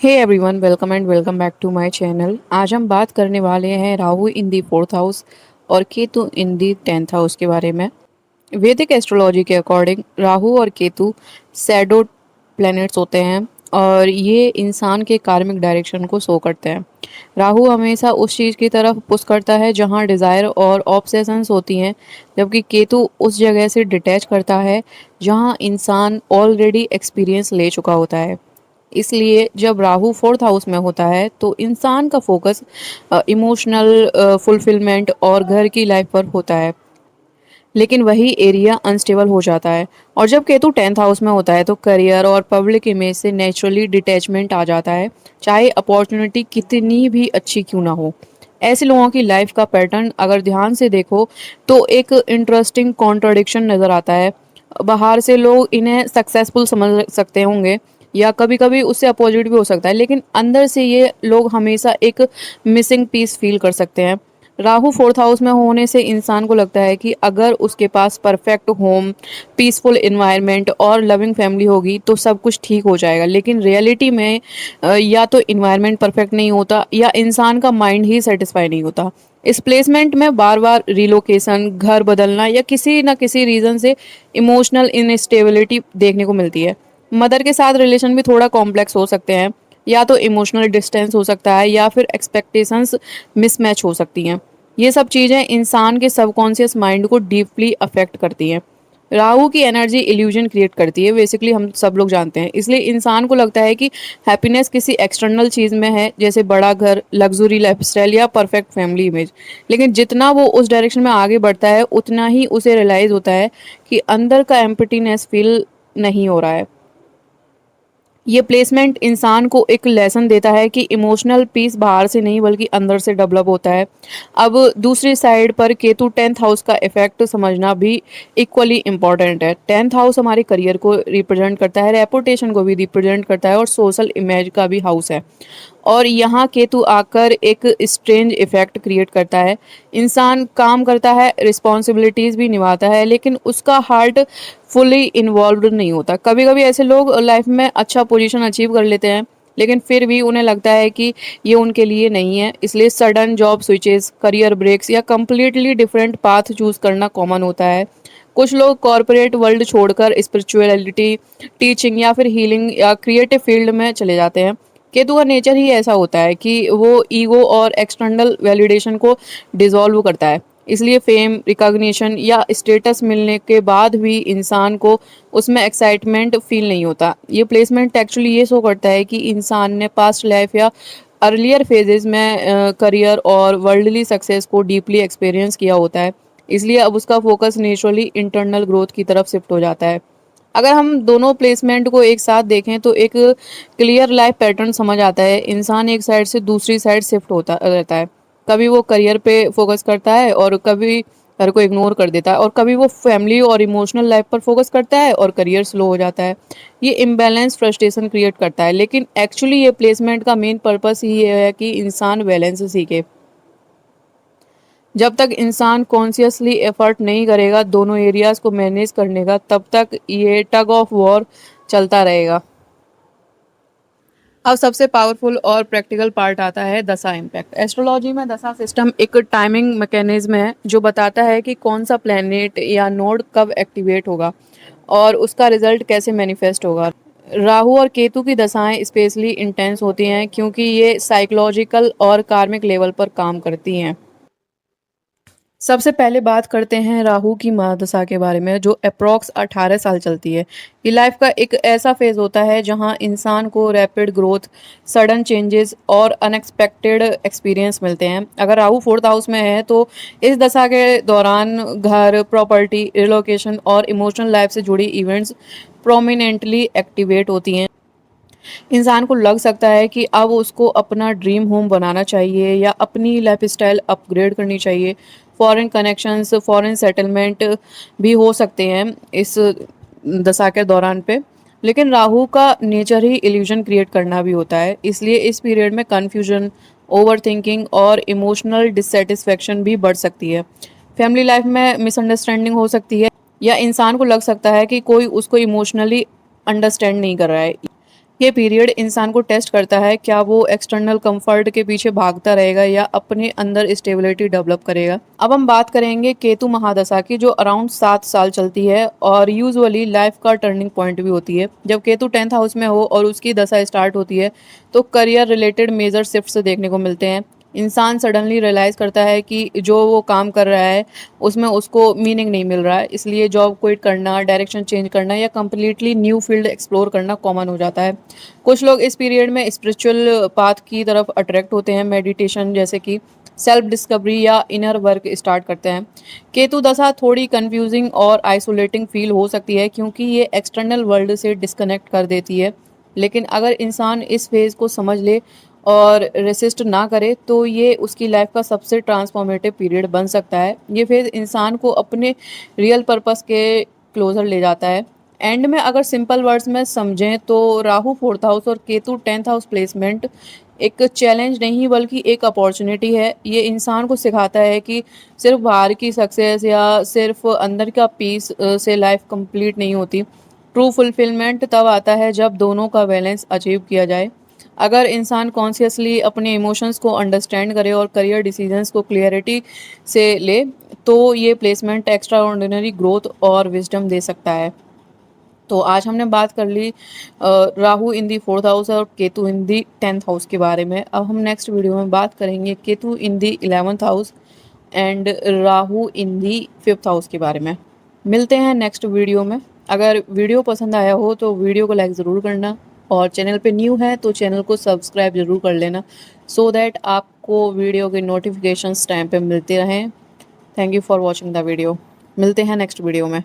Hey everyone, welcome and welcome back to my channel. आज हम बात करने वाले हैं Rahu in the fourth house और Ketu in the tenth house के बारे में। वैदिक एस्ट्रोलॉजी के अकॉर्डिंग राहु और केतु सैडो प्लैनेट्स होते हैं और ये इंसान के कार्मिक डायरेक्शन को शो करते हैं। राहु हमेशा उस चीज़ की तरफ पुश करता है जहाँ डिज़ायर और ऑब्सेशंस होती हैं, जबकि केतु उस जगह से डिटैच करता है जहाँ इंसान ऑलरेडी एक्सपीरियंस ले चुका होता है। इसलिए जब राहु फोर्थ हाउस में होता है तो इंसान का फोकस इमोशनल फुलफिलमेंट और घर की लाइफ पर होता है, लेकिन वही एरिया अनस्टेबल हो जाता है। और जब केतु टेंथ हाउस में होता है तो करियर और पब्लिक इमेज से नेचुरली डिटैचमेंट आ जाता है, चाहे अपॉर्चुनिटी कितनी भी अच्छी क्यों ना हो। ऐसे लोगों की लाइफ का पैटर्न अगर ध्यान से देखो तो एक इंटरेस्टिंग कॉन्ट्रडिक्शन नज़र आता है। बाहर से लोग इन्हें सक्सेसफुल समझ सकते होंगे या कभी कभी उससे अपोजिट भी हो सकता है, लेकिन अंदर से ये लोग हमेशा एक मिसिंग पीस फील कर सकते हैं। राहु फोर्थ हाउस में होने से इंसान को लगता है कि अगर उसके पास परफेक्ट होम, पीसफुल इन्वायरमेंट और लविंग फैमिली होगी तो सब कुछ ठीक हो जाएगा, लेकिन रियलिटी में या तो इन्वायरमेंट परफेक्ट नहीं होता या इंसान का माइंड ही सेटिस्फाई नहीं होता। इस प्लेसमेंट में बार बार रिलोकेशन, घर बदलना या किसी न किसी रीज़न से इमोशनल इनस्टेबिलिटी देखने को मिलती है। मदर के साथ रिलेशन भी थोड़ा कॉम्प्लेक्स हो सकते हैं, या तो इमोशनल डिस्टेंस हो सकता है या फिर एक्सपेक्टेशंस मिसमैच हो सकती हैं। ये सब चीज़ें इंसान के सबकॉन्शियस माइंड को डीपली अफेक्ट करती हैं। राहु की एनर्जी इल्यूजन क्रिएट करती है, बेसिकली हम सब लोग जानते हैं। इसलिए इंसान को लगता है कि हैप्पीनेस किसी एक्सटर्नल चीज़ में है, जैसे बड़ा घर, लग्जरी लाइफस्टाइल या परफेक्ट फैमिली इमेज। लेकिन जितना वो उस डायरेक्शन में आगे बढ़ता है उतना ही उसे रियलाइज़ होता है कि अंदर का एम्प्टीनेस फील नहीं हो रहा है। ये प्लेसमेंट इंसान को एक लेसन देता है कि इमोशनल पीस बाहर से नहीं बल्कि अंदर से डेवलप होता है। अब दूसरी साइड पर केतु टेंथ हाउस का इफेक्ट समझना भी इक्वली इम्पॉर्टेंट है। टेंथ हाउस हमारे करियर को रिप्रेजेंट करता है, रेपुटेशन को भी रिप्रेजेंट करता है और सोशल इमेज का भी हाउस है। और यहाँ केतु आकर एक स्ट्रेंज इफेक्ट क्रिएट करता है। इंसान काम करता है, रिस्पॉन्सिबिलिटीज़ भी निभाता है, लेकिन उसका हार्ट फुली इन्वॉल्व नहीं होता। कभी कभी ऐसे लोग लाइफ में अच्छा पोजीशन अचीव कर लेते हैं, लेकिन फिर भी उन्हें लगता है कि ये उनके लिए नहीं है। इसलिए sudden job switches, career breaks या कम्प्लीटली डिफरेंट पाथ चूज करना कॉमन होता है। कुछ लोग कॉरपोरेट वर्ल्ड छोड़कर स्पिरिचुअलिटी, टीचिंग या फिर हीलिंग या क्रिएटिव फील्ड में चले जाते हैं। केतु का नेचर ही ऐसा होता है कि वो ईगो और एक्सटर्नल वैलिडेशन को डिसॉल्व करता है। इसलिए फेम, रिकॉग्निशन या स्टेटस मिलने के बाद भी इंसान को उसमें एक्साइटमेंट फील नहीं होता। ये प्लेसमेंट एक्चुअली ये शो करता है कि इंसान ने पास्ट लाइफ या अर्लियर फेजेस में करियर और वर्ल्डली सक्सेस को डीपली एक्सपीरियंस किया होता है। इसलिए अब उसका फोकस नेचुरली इंटरनल ग्रोथ की तरफ शिफ्ट हो जाता है। अगर हम दोनों प्लेसमेंट को एक साथ देखें तो एक क्लियर लाइफ पैटर्न समझ आता है। इंसान एक साइड से दूसरी साइड शिफ्ट होता रहता है। कभी वो करियर पे फोकस करता है और कभी घर को इग्नोर कर देता है, और कभी वो फैमिली और इमोशनल लाइफ पर फोकस करता है और करियर स्लो हो जाता है। ये इम्बैलेंस फ्रस्ट्रेशन क्रिएट करता है, लेकिन एक्चुअली ये प्लेसमेंट का मेन पर्पस ही ये है कि इंसान बैलेंस सीखे। जब तक इंसान कॉन्शियसली एफर्ट नहीं करेगा दोनों एरियाज को मैनेज करने का, तब तक ये टग ऑफ वॉर चलता रहेगा। अब सबसे पावरफुल और प्रैक्टिकल पार्ट आता है दशा इम्पैक्ट। एस्ट्रोलॉजी में दशा सिस्टम एक टाइमिंग मैकेनिज्म है जो बताता है कि कौन सा प्लैनेट या नोड कब एक्टिवेट होगा और उसका रिजल्ट कैसे मैनिफेस्ट होगा। राहु और केतु की दशाएं स्पेशली इंटेंस होती हैं क्योंकि ये साइकोलॉजिकल और कार्मिक लेवल पर काम करती हैं। सबसे पहले बात करते हैं राहु की महादशा के बारे में, जो अप्रॉक्स 18 साल चलती है। ये लाइफ का एक ऐसा फेज होता है जहां इंसान को रैपिड ग्रोथ, सडन चेंजेस और अनएक्सपेक्टेड एक्सपीरियंस मिलते हैं। अगर राहु फोर्थ हाउस में है तो इस दशा के दौरान घर, प्रॉपर्टी, रिलोकेशन और इमोशनल लाइफ से जुड़ी इवेंट्स प्रोमिनेंटली एक्टिवेट होती हैं। इंसान को लग सकता है कि अब उसको अपना ड्रीम होम बनाना चाहिए या अपनी लाइफस्टाइल अपग्रेड करनी चाहिए। फॉरेन कनेक्शंस, फॉरेन सेटलमेंट भी हो सकते हैं इस दशा के दौरान पे। लेकिन राहु का नेचर ही इल्यूजन क्रिएट करना भी होता है, इसलिए इस पीरियड में कन्फ्यूजन, ओवर थिंकिंग और इमोशनल डिससेटिस्फेक्शन भी बढ़ सकती है। फैमिली लाइफ में मिसअंडरस्टैंडिंग हो सकती है या इंसान को लग सकता है कि कोई उसको इमोशनली अंडरस्टैंड नहीं कर रहा है। ये पीरियड इंसान को टेस्ट करता है, क्या वो एक्सटर्नल कंफर्ट के पीछे भागता रहेगा या अपने अंदर स्टेबिलिटी डेवलप करेगा। अब हम बात करेंगे केतु महादशा की, जो अराउंड 7 साल चलती है और यूजुअली लाइफ का टर्निंग पॉइंट भी होती है। जब केतु 10th हाउस में हो और उसकी दशा स्टार्ट होती है तो करियर रिलेटेड मेजर शिफ्ट्स देखने को मिलते हैं। इंसान सडनली रियलाइज़ करता है कि जो वो काम कर रहा है उसमें उसको मीनिंग नहीं मिल रहा है, इसलिए जॉब क्विट करना, डायरेक्शन चेंज करना या कम्प्लीटली न्यू फील्ड एक्सप्लोर करना कॉमन हो जाता है। कुछ लोग इस पीरियड में स्पिरिचुअल पाथ की तरफ अट्रैक्ट होते हैं, मेडिटेशन जैसे कि सेल्फ डिस्कवरी या इनर वर्क स्टार्ट करते हैं। केतु दशा थोड़ी कंफ्यूजिंग और आइसोलेटिंग फील हो सकती है क्योंकि ये एक्सटर्नल वर्ल्ड से डिस्कनेक्ट कर देती है, लेकिन अगर इंसान इस फेज़ को समझ ले और रेसिस्ट ना करे तो ये उसकी लाइफ का सबसे ट्रांसफॉर्मेटिव पीरियड बन सकता है। ये फेज़ इंसान को अपने रियल पर्पस के क्लोजर ले जाता है। एंड में अगर सिंपल वर्ड्स में समझें तो राहु 4th हाउस और केतु 10th हाउस प्लेसमेंट एक चैलेंज नहीं बल्कि एक अपॉर्चुनिटी है। ये इंसान को सिखाता है कि सिर्फ बाहर की सक्सेस या सिर्फ अंदर का पीस से लाइफ कंप्लीट नहीं होती। ट्रू फुलफिलमेंट तब आता है जब दोनों का बैलेंस अचीव किया जाए। अगर इंसान कॉन्शियसली अपने इमोशंस को अंडरस्टैंड करे और करियर डिसीजंस को क्लियरिटी से ले तो ये प्लेसमेंट एक्स्ट्रा ऑर्डिनरी ग्रोथ और विजडम दे सकता है। तो आज हमने बात कर ली Rahu in the 4th house और Ketu in the 10th house के बारे में। अब हम नेक्स्ट वीडियो में बात करेंगे Ketu in the 11th house and Rahu in the 5th house के बारे में। मिलते हैं नेक्स्ट वीडियो में। अगर वीडियो पसंद आया हो तो वीडियो को लाइक ज़रूर करना और चैनल पे न्यू है तो चैनल को सब्सक्राइब ज़रूर कर लेना सो दैट आपको वीडियो के नोटिफिकेशंस टाइम पे मिलते रहें। Thank you for watching the video. मिलते हैं नेक्स्ट वीडियो में।